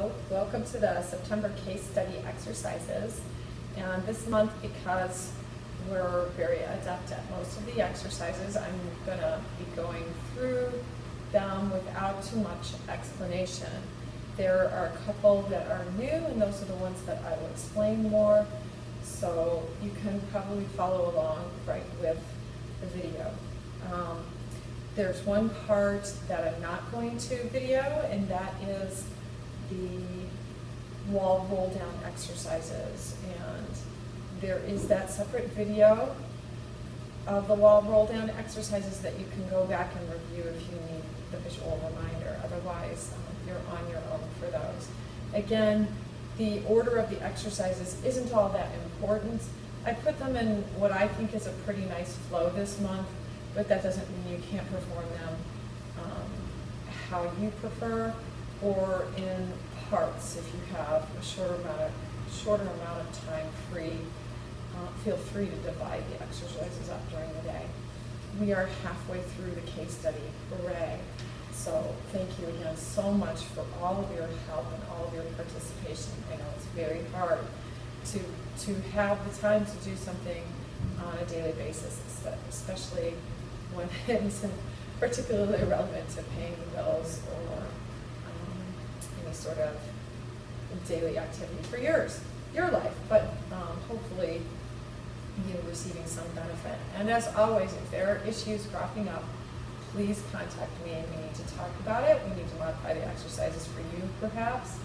Hello, welcome to the September case study exercises. And this month, because we're very adept at most of the exercises, I'm going to be going through them without too much explanation. There are a couple that are new, and those are the ones that I will explain more, so you can probably follow along right with the video. There's one part that I'm not going to video, and that is the wall roll down exercises. And there is that separate video of the wall roll down exercises that you can go back and review if you need the visual reminder. Otherwise, you're on your own for those. Again, the order of the exercises isn't all that important. I put them in what I think is a pretty nice flow this month, but that doesn't mean you can't perform them how you prefer, or in parts if you have a shorter amount of time free. Feel free to divide the exercises up during the day. We are halfway through the case study. Hooray! So thank you again so much for all of your help and all of your participation. I know it's very hard to have the time to do something on a daily basis, especially when it isn't particularly relevant to paying the bills or any sort of daily activity for your life, but hopefully you're receiving some benefit. And as always, if there are issues cropping up, please contact me and we need to talk about it. We need to modify the exercises for you perhaps,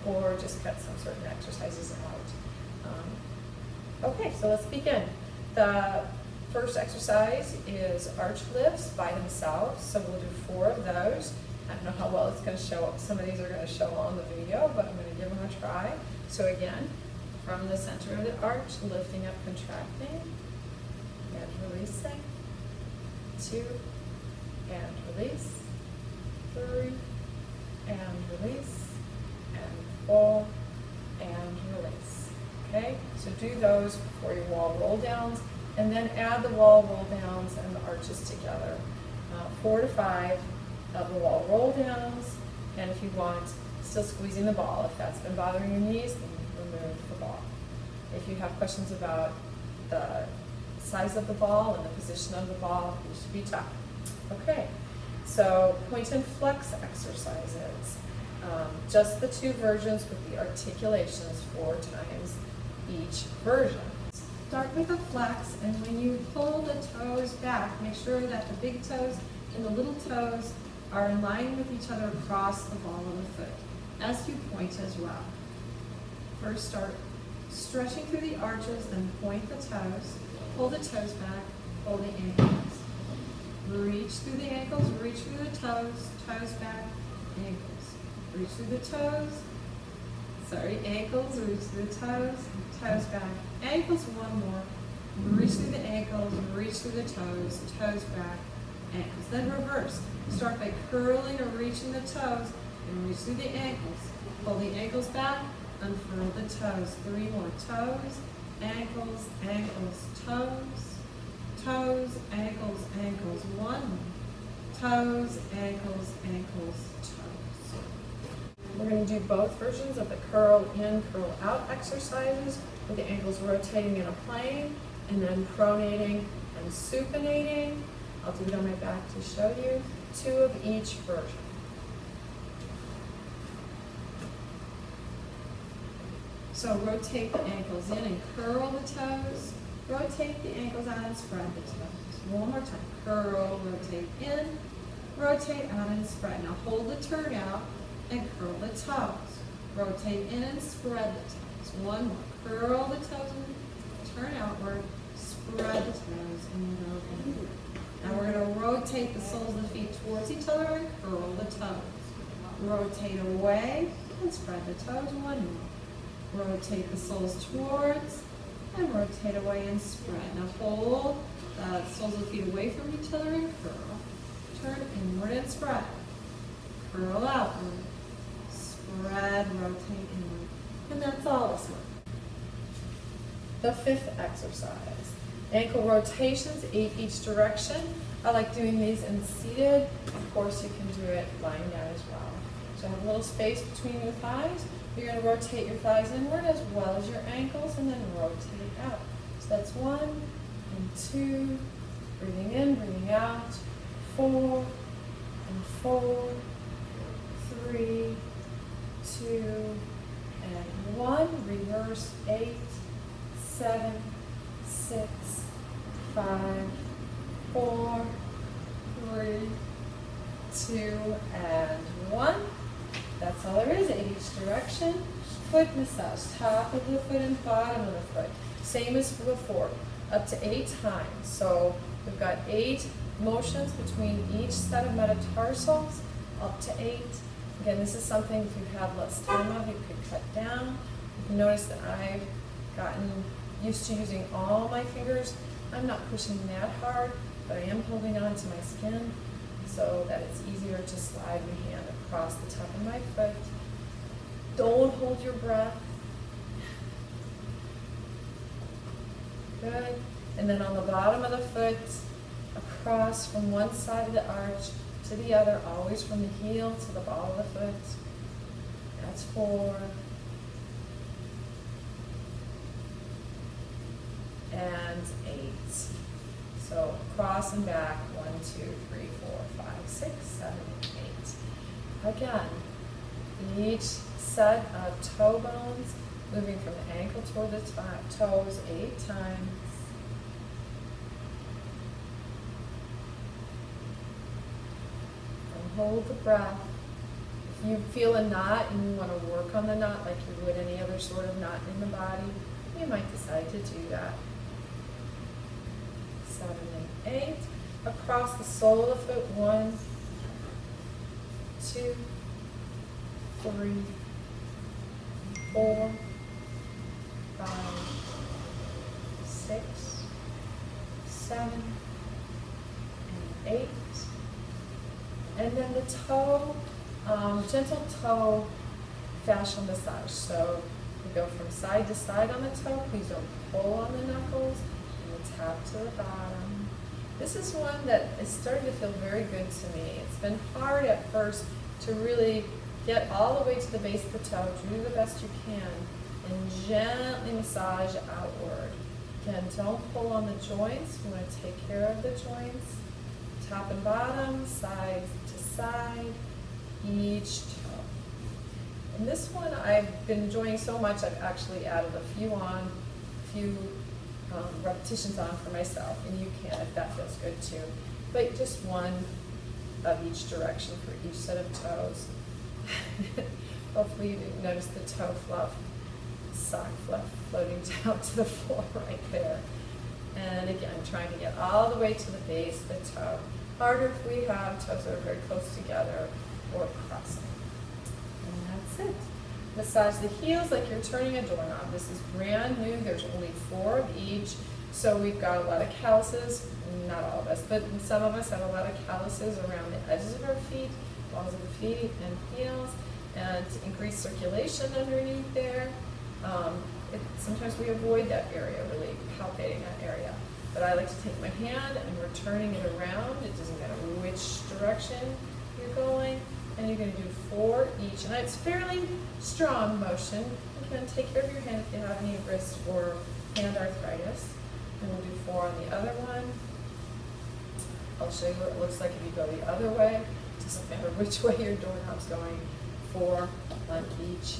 or just cut some certain exercises out. Okay, so let's begin. The first exercise is arch lifts by themselves, so we'll do 4 of those. I don't know how well it's going to show up. Some of these are going to show on the video, but I'm going to give them a try. So again, from the center of the arch, lifting up, contracting, and releasing. 2, and release. 3, and release. And 4, and release. Okay, so do those before your wall roll downs, and then add the wall roll downs and the arches together. 4 to 5 of the wall roll downs, and if you want, still squeezing the ball. If that's been bothering your knees, then remove the ball. If you have questions about the size of the ball and the position of the ball, you should be taught. Okay, so point and flex exercises. Just the 2 versions with the articulations 4 times each version. Start with a flex, and when you pull the toes back, make sure that the big toes and the little toes are in line with each other across the ball of the foot, as you point as well. First, start stretching through the arches, then point the toes, pull the toes back, pull the ankles. Reach through the ankles, reach through the toes, toes back, ankles. Reach through the toes, ankles, reach through the toes, toes back, ankles, 1 more. Reach through the ankles, reach through the toes, toes back, ankles. Then reverse. Start by curling or reaching the toes and reach through the ankles. Pull the ankles back, unfurl the toes. 3 more. Toes, ankles, ankles, toes, toes, ankles, ankles. 1 more. Toes, ankles, ankles, toes. We're going to do both versions of the curl in, curl out exercises with the ankles rotating in a plane and then pronating and supinating. I'll do it on my back to show you. 2 of each version. So rotate the ankles in and curl the toes. Rotate the ankles out and spread the toes. 1 more time. Curl, rotate in, rotate out and spread. Now hold the turn out and curl the toes. Rotate in and spread the toes. 1 more. Curl the toes and turn outward. Spread the toes and go in. Now we're going to rotate the soles of the feet towards each other and curl the toes. Rotate away and spread the toes. 1 more. Rotate the soles towards and rotate away and spread. Now hold the soles of the feet away from each other and curl. Turn inward and spread. Curl outward. Spread, rotate inward. And that's all this one. The 5th exercise. Ankle rotations, 8 each direction. I like doing these in seated. Of course, you can do it lying down as well. So have a little space between your thighs. You're going to rotate your thighs inward as well as your ankles, and then rotate out. So that's 1 and 2, breathing in, breathing out, 4 and 4, 3, 2, and 1. Reverse 8, 7, 6, 5, 4, 3, 2, and 1. That's all there is in each direction. Foot massage, top of the foot and bottom of the foot. Same as before, up to 8 times. So we've got 8 motions between each set of metatarsals, up to 8. Again, this is something if you have less time of, you could cut down. You can notice that I've gotten used to using all my fingers. I'm not pushing that hard, but I am holding on to my skin so that it's easier to slide my hand across the top of my foot. Don't hold your breath. Good. And then on the bottom of the foot, across from one side of the arch to the other, always from the heel to the ball of the foot. That's 4. And 8. So across and back, 1, 2, 3, 4, 5, 6, 7, 8. Again, each set of toe bones moving from the ankle toward the toes 8 times. And hold the breath. If you feel a knot and you want to work on the knot like you would any other sort of knot in the body, you might decide to do that. 7 and 8. Across the sole of the foot, 1, 2, 3, 4, 5, 6, 7, and 8. And then the toe, gentle toe fascial massage. So we go from side to side on the toe. Please don't pull on the knuckles. And the top to the bottom. This is one that is starting to feel very good to me. It's been hard at first to really get all the way to the base of the toe. Do the best you can and gently massage outward. Again, don't pull on the joints. You want to take care of the joints. Top and bottom, side to side, each toe. And this one I've been enjoying so much, I've actually added a few repetitions on for myself, and you can if that feels good too. But just one of each direction for each set of toes. Hopefully you didn't notice the toe fluff, sock fluff floating down to the floor right there. And again, trying to get all the way to the base of the toe. Harder if we have toes that are very close together or crossing. And that's it. Massage the heels like you're turning a doorknob. This is brand new. There's only 4 of each. So we've got a lot of calluses, not all of us, but some of us have a lot of calluses around the edges of our feet, balls of the feet and heels, and to increase circulation underneath there. Sometimes we avoid that area, really palpating that area. But I like to take my hand and we're turning it around. It doesn't matter which direction you're going. And you're going to do 4 each. And it's fairly strong motion. You can take care of your hand if you have any wrist or hand arthritis. And we'll do 4 on the other one. I'll show you what it looks like if you go the other way. It doesn't matter which way your doorknob's going. 4 on each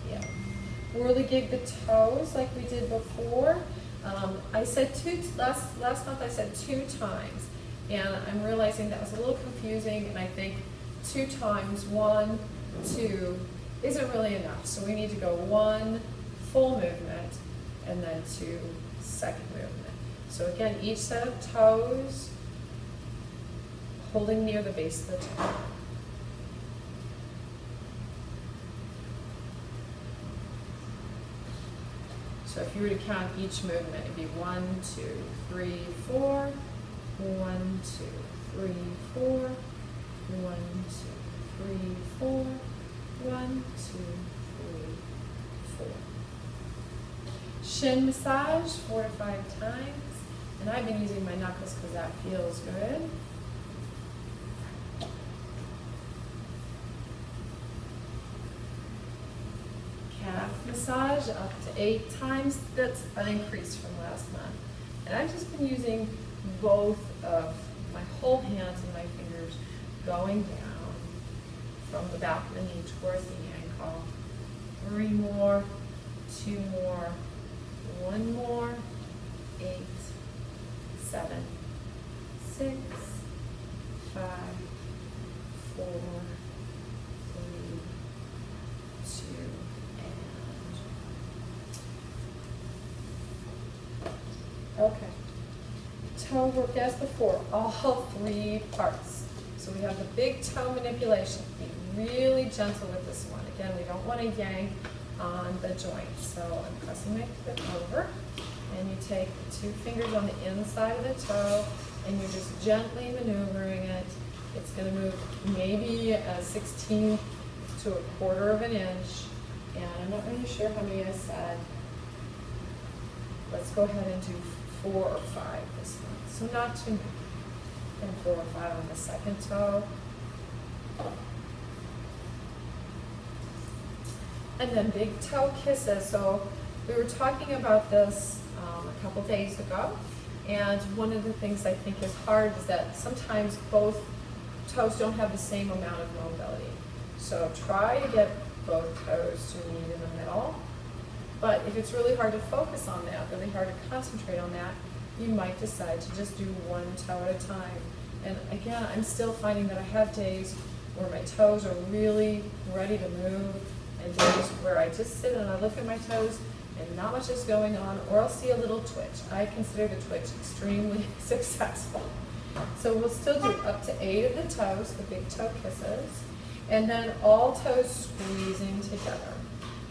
heel. Whirligig the toes like we did before. I said last month I said 2 times. And I'm realizing that was a little confusing, and I think 2 times, 1, 2, isn't really enough. So we need to go 1 full movement and then 2 second movement. So again, each set of toes holding near the base of the toe. So if you were to count each movement, it'd be 1, 2, 3, 4, 1, 2, 3, 4, 1, 2, 3, 4, 1, 2, 3, 4. Shin massage 4 to 5 times. And I've been using my knuckles because that feels good. massage up to 8 times. That's an increase from last month. And I've just been using both of my whole hands and my fingers going down from the back of the knee towards the ankle. 3 more, 2 more, 1 more, 8, 7, 6, 5, 4, 3, 2, and okay. Toe work as before, all 3 parts. So we have the big toe manipulation. Be really gentle with this one. Again, we don't want to yank on the joint. So I'm pressing my foot over, and you take the 2 fingers on the inside of the toe, and you're just gently maneuvering it. It's going to move maybe a 1/16 to 1/4 of an inch, and I'm not really sure how many I said. Let's go ahead and do 4 or 5 this one. So not too many. And 4 or 5 on the second toe. And then big toe kisses. So we were talking about this a couple days ago, and one of the things I think is hard is that sometimes both toes don't have the same amount of mobility. So try to get both toes to meet in the middle. But if it's really hard to focus on that, really hard to concentrate on that, you might decide to just do 1 toe at a time. And again, I'm still finding that I have days where my toes are really ready to move, and days where I just sit and I look at my toes and not much is going on, or I'll see a little twitch. I consider the twitch extremely successful. So we'll still do up to 8 of the toes, the big toe kisses, and then all toes squeezing together.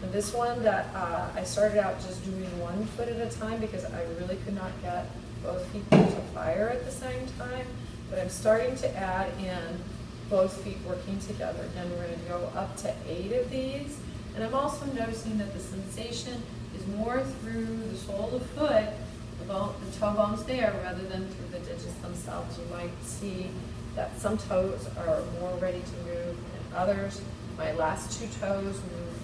And this one that I started out just doing 1 foot at a time because I really could not get both feet to fire at the same time, but I'm starting to add in both feet working together. Again, we're going to go up to 8 of these, and I'm also noticing that the sensation is more through the sole of the foot, the toe bones there, rather than through the digits themselves. You might see that some toes are more ready to move than others. My last 2 toes move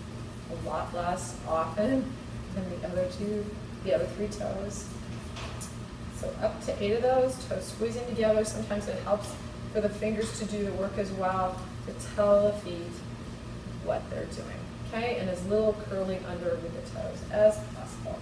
a lot less often than the other 3 toes. So up to 8 of those, toes squeezing together. Sometimes it helps for the fingers to do the work as well, to tell the feet what they're doing. Okay, and as little curling under with the toes as possible.